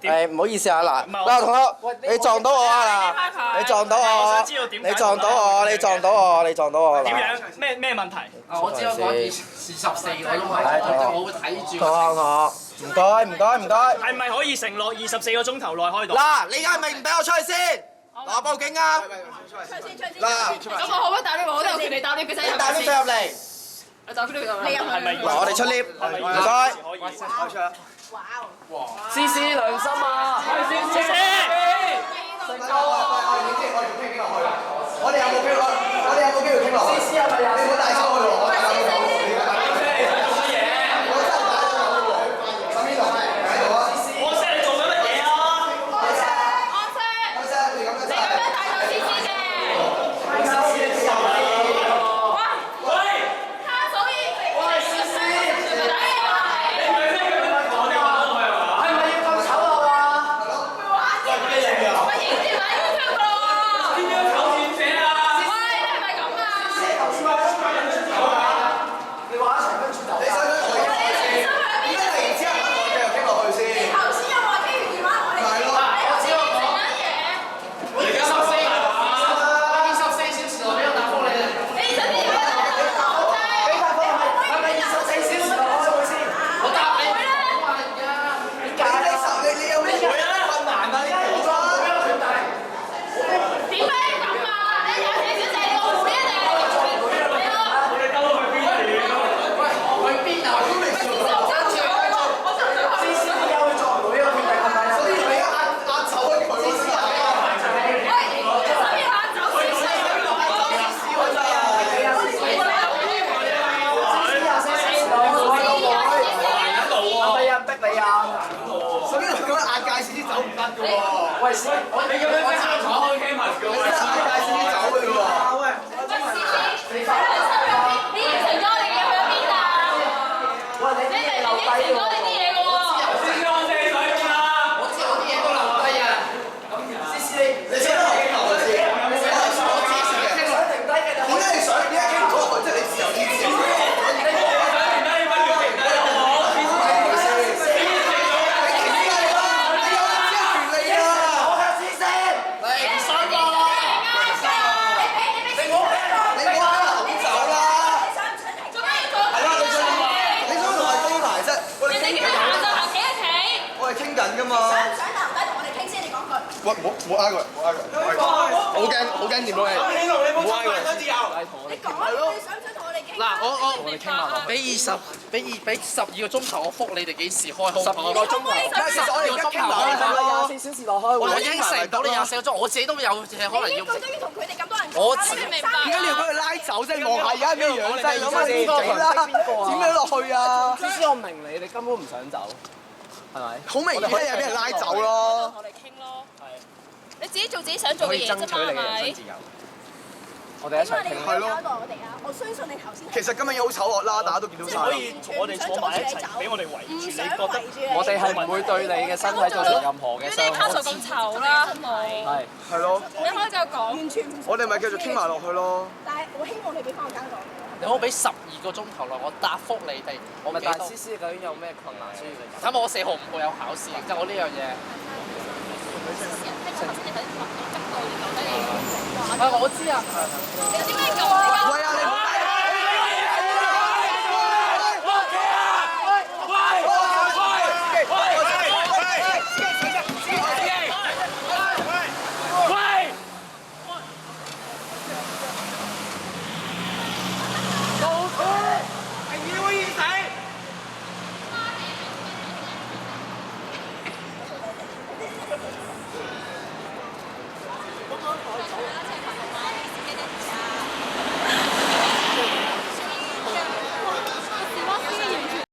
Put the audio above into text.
誒唔好意思啊嗱，嗱同學，你撞到我啊嗱，你撞到我，你撞到我，你撞到我，你撞到我點嗱。樣？咩問題？我知我講24個鐘頭，我會睇住。同學，唔該。係咪可以承諾24個鐘頭內開到？嗱，你而家係咪唔俾我出去先？嗱，報警啊！嗱，咁我可唔可以搭 lift？我都有權利搭 lift 嘅啫。你帶啲水入嚟。我搭 lift 入嚟。係咪？嗱，我哋出 lift，唔該。思思良心啊！思思，我哋有冇機會？我哋有冇機會傾落？思思係咪有？你唔好大聲去攞。喂，冇嗌佢，好驚掂到你。冇嗌佢。你講啊！你想唔想同我哋傾？嗱，我哋傾下，俾12個鐘頭，我覆你哋幾時開好12個鐘頭？我哋而家傾埋24小時內開會。我應承到你24個鐘，我自己都有嘢可能要。你咁都要同佢哋咁多人講，我你明唔明白？點解你要俾佢拉走啫？望下而家咩樣啫？咁啊邊個點啦？點樣落去啊？思思，我明你根本唔想走，係咪？好明顯係俾人拉走咯。同我哋傾咯。你自己做自己想做嘅嘢啫嘛，係咪？我哋一齊傾。係咯。我哋啊，我相信你頭先。其實今日已經好醜惡啦，大家都見到晒。可以我哋坐埋一齊，俾我哋圍住。你覺得？我哋係唔會對你嘅身體造成任何嘅傷害。卡數咁醜啦，係咪？係。係咯。你可以繼續講。完全唔。我哋咪繼續傾埋落去咯。但係我希望你俾翻我間房。你可唔可以俾12個鐘頭內，我答覆你哋。我咪幾多？但思思究竟有咩困難需要你？睇我4號5號有考試，就我呢樣嘢。我知啊。